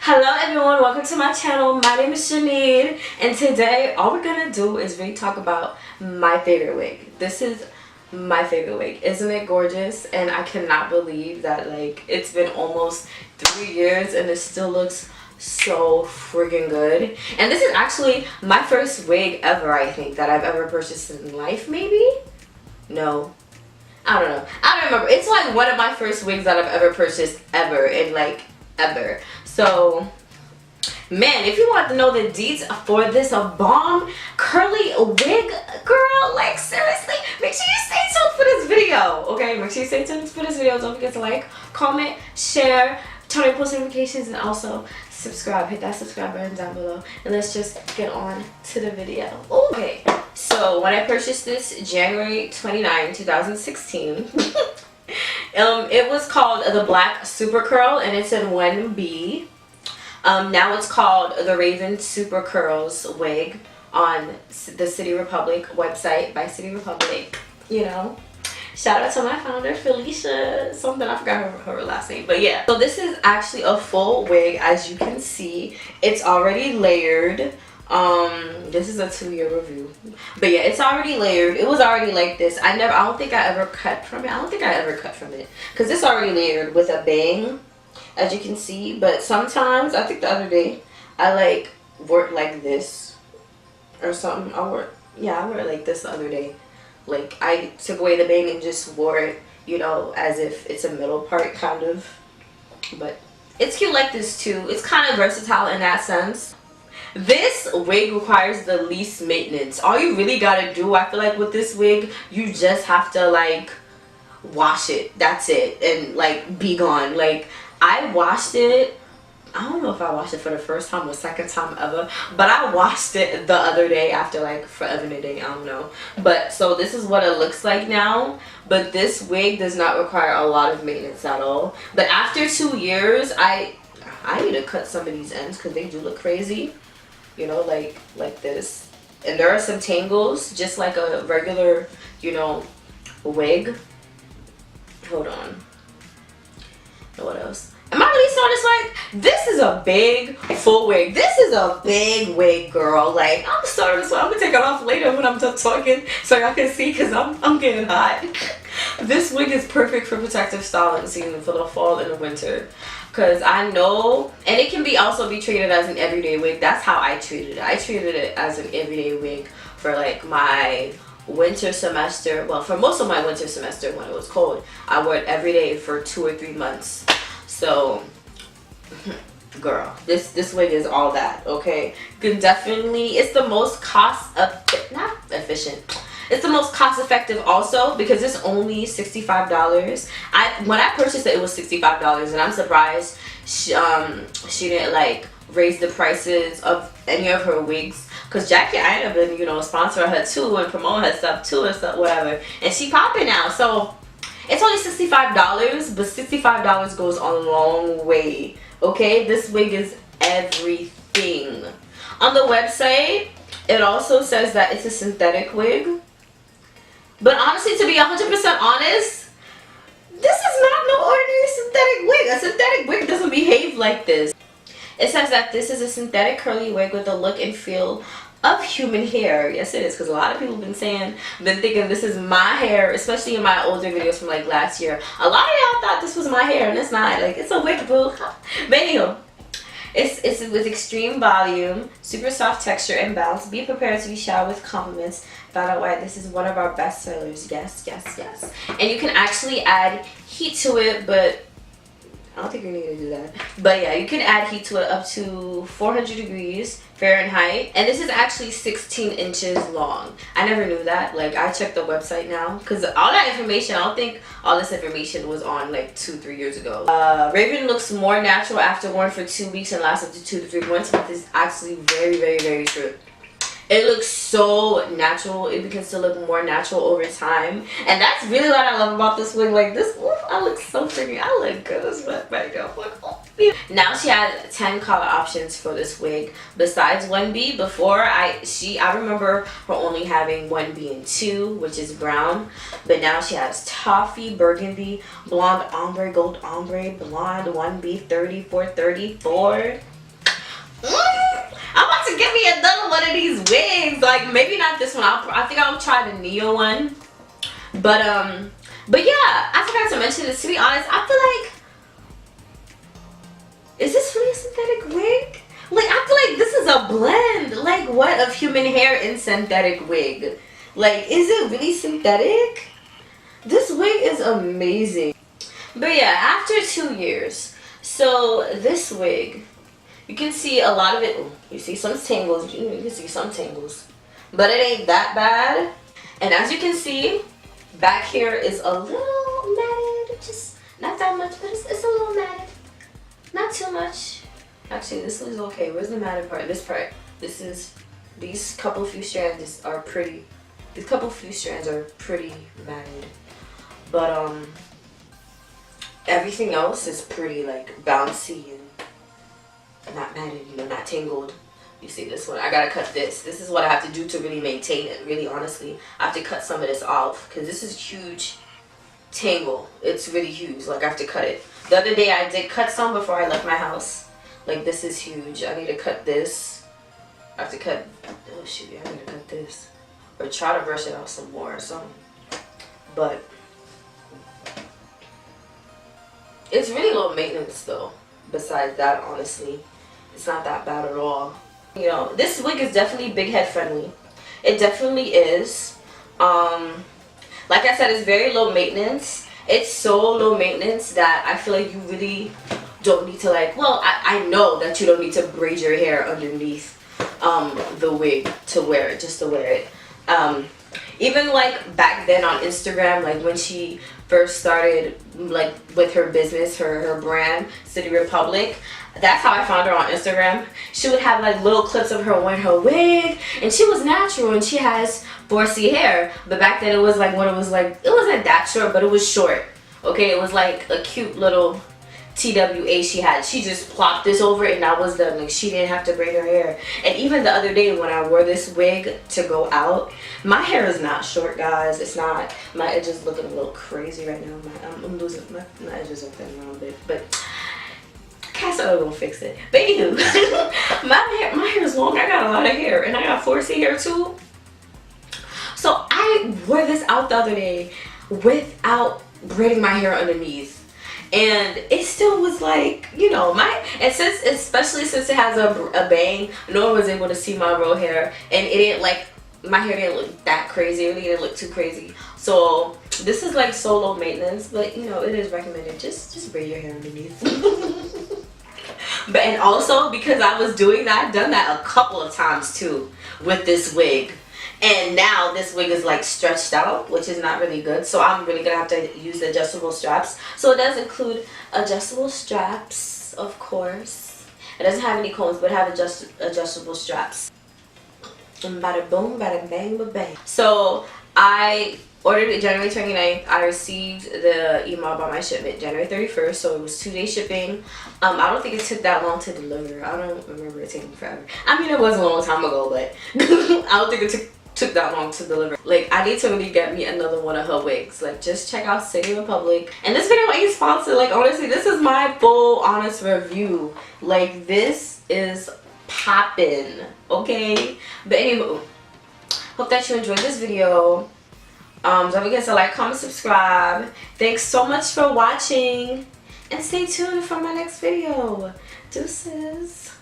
Hello everyone, welcome to my channel. My name is Jeannide, and today all we're gonna do is really talk about my favorite wig. This is my favorite wig. Isn't it gorgeous? And I cannot believe that it's been almost 3 years and it still looks so freaking good. And this is actually my first wig ever, I think, that I've ever purchased in life. Maybe? No, I don't know. I don't remember. It's like one of my first wigs that I've ever purchased ever, and ever. So man, if you want to know the deets for this bomb curly wig, girl, like seriously, make sure you stay tuned for this video. Okay, make sure you stay tuned for this video. Don't forget to like, comment, share, turn on post notifications, and also subscribe. Hit that subscribe button down below, and let's just get on to the video. Okay, so when I purchased this January 29, 2016 it was called the Black Super Curl, and it's in 1B. Now it's called the Raven Super Curls wig on the Cityrepublik website by Cityrepublik. You know, shout out to my founder Felicia something, I forgot her last name, but yeah. So this is actually a full wig. As you can see, it's already layered. This is a 2-year review, but yeah, it's already layered. It was already like this. I don't think I ever cut from it. I don't think I ever cut from it because it's already layered with a bang, as you can see. But sometimes, I think the other day I worked like this or something. I wore it like this the other day. Like I took away the bang and just wore it, you know, as if it's a middle part kind of. But it's cute like this too. It's kind of versatile in that sense. This wig requires the least maintenance. All you really gotta do, I feel like, with this wig, you just have to wash it. That's it. And be gone. I washed it, I don't know if I washed it for the first time or second time ever, but I washed it the other day after forever and a day, I don't know. But so this is what it looks like now. But this wig does not require a lot of maintenance at all. But after 2 years, I need to cut some of these ends because they do look crazy. You know, like this. And there are some tangles, just like a regular, you know, wig. Hold on. What else? Am I really starting this wig? This is a big full wig. This is a big wig, girl. I'm starting this one. I'm gonna take it off later when I'm done talking so y'all can see, because I'm getting hot. This wig is perfect for protective styling season for the fall and the winter. Because I know, and it can also be treated as an everyday wig. That's how I treated it. I treated it as an everyday wig for my winter semester. Well, for most of my winter semester when it was cold, I wore it every day for 2 or 3 months. So, girl, this wig is all that. Okay, can definitely. It's the most It's the most cost effective also because it's only $65. When I purchased it, it was $65, and I'm surprised she didn't raise the prices of any of her wigs. Cause Jackie, I ended up, you know, sponsoring her too and promoting her stuff too and stuff, whatever. And she popping now, so it's only $65, but $65 goes a long way. Okay, this wig is everything. On the website, it also says that it's a synthetic wig. But honestly, to be 100% honest, this is not no ordinary synthetic wig. A synthetic wig doesn't behave like this. It says that this is a synthetic curly wig with the look and feel of human hair. Yes, it is, because a lot of people have been thinking this is my hair, especially in my older videos from last year. A lot of y'all thought this was my hair, and it's not. It's a wig, boo. But anywho, it's with extreme volume, super soft texture, and bounce. Be prepared to be showered with compliments. Found out why this is one of our best sellers. Yes, yes, yes. And you can actually add heat to it, but I don't think you need to do that. But yeah, you can add heat to it up to 400 degrees Fahrenheit. And this is actually 16 inches long. I never knew that. I checked the website now. Because all that information, I don't think all this information was on 2-3 years ago. Raven looks more natural after worn for 2 weeks and lasts up to 2 to 3 months. But this is actually very, very, very true. It looks so natural. It begins to look more natural over time, and that's really what I love about this wig. I look so pretty. I look good as well right now. Now she had 10 color options for this wig besides 1B. Before I remember her only having 1B and 2, which is brown, but now she has toffee, burgundy, blonde ombre, gold ombre, blonde, 1B, 30, 434. one of these wigs. Like maybe not this one. I think I'll try the Neo one. But yeah, I forgot to mention this. To be honest, I feel like, is this really a synthetic wig? Like I feel like this is a blend. Like what, of human hair and synthetic wig? Like is it really synthetic? This wig is amazing. But yeah, after 2 years, so this wig, you can see a lot of it. You see some tangles. You can see some tangles, but it ain't that bad. And as you can see, back here is a little matted, just not that much, but it's a little matted. Not too much. Actually, this is okay. Where's the matted part? This part. This is, these couple few strands are pretty. These couple few strands are pretty matted, but everything else is pretty like bouncy and not matted. You know, not tangled. You see this one? I gotta cut this. This is what I have to do to really maintain it. Really, honestly, I have to cut some of this off because this is huge tangle. It's really huge. Like I have to cut it. The other day I did cut some before I left my house. Like this is huge. I need to cut this. I have to cut. Oh shoot! I need to cut this or try to brush it out some more or something. But it's really low maintenance though. Besides that, honestly, it's not that bad at all. You know, this wig is definitely big head friendly. It definitely is. Like I said, it's very low maintenance. It's so low maintenance that I feel like you really don't need to like, well, I know that you don't need to braid your hair underneath the wig to wear it, just to wear it. Even like back then on Instagram, like when she first started like with her business, her brand, Cityrepublik, that's how I found her on Instagram. She would have like little clips of her wearing her wig, and she was natural and she has 4C hair. But back then it was like when it was like, it wasn't that short, but it was short. Okay, it was like a cute little TWA she had. She just plopped this over it and that was done. Like she didn't have to braid her hair. And even the other day when I wore this wig to go out, my hair is not short, guys. It's not. My edges looking a little crazy right now. I'm losing my edges are thin a little bit, but Castle gonna fix it. But anywho, my hair is long. I got a lot of hair and I got 4C hair too. So I wore this out the other day without braiding my hair underneath. And it still was like, you know, especially since it has a bang, no one was able to see my real hair. And it didn't like, my hair didn't look that crazy. It really didn't look too crazy. So this is like so low maintenance, but you know, it is recommended. Just braid your hair underneath. But and also because I was doing that, I've done that a couple of times too with this wig. And now this wig is like stretched out, which is not really good. So I'm really gonna have to use the adjustable straps. So it does include adjustable straps, of course. It doesn't have any combs, but it has adjustable straps. And bada boom, bada bang, ba bang. So I ordered it January 29th. I received the email about my shipment January 31st. So it was 2-day shipping. I don't think it took that long to deliver. I don't remember it taking forever. I mean, it was a long time ago, but I don't think it took that long to deliver. Like, I need to really get me another one of her wigs. Like, just check out Cityrepublik. And this video ain't sponsored. Like, honestly, this is my full honest review. Like, this is poppin', okay? But anyway, hope that you enjoyed this video. Don't forget to like, comment, subscribe. Thanks so much for watching, and stay tuned for my next video. Deuces.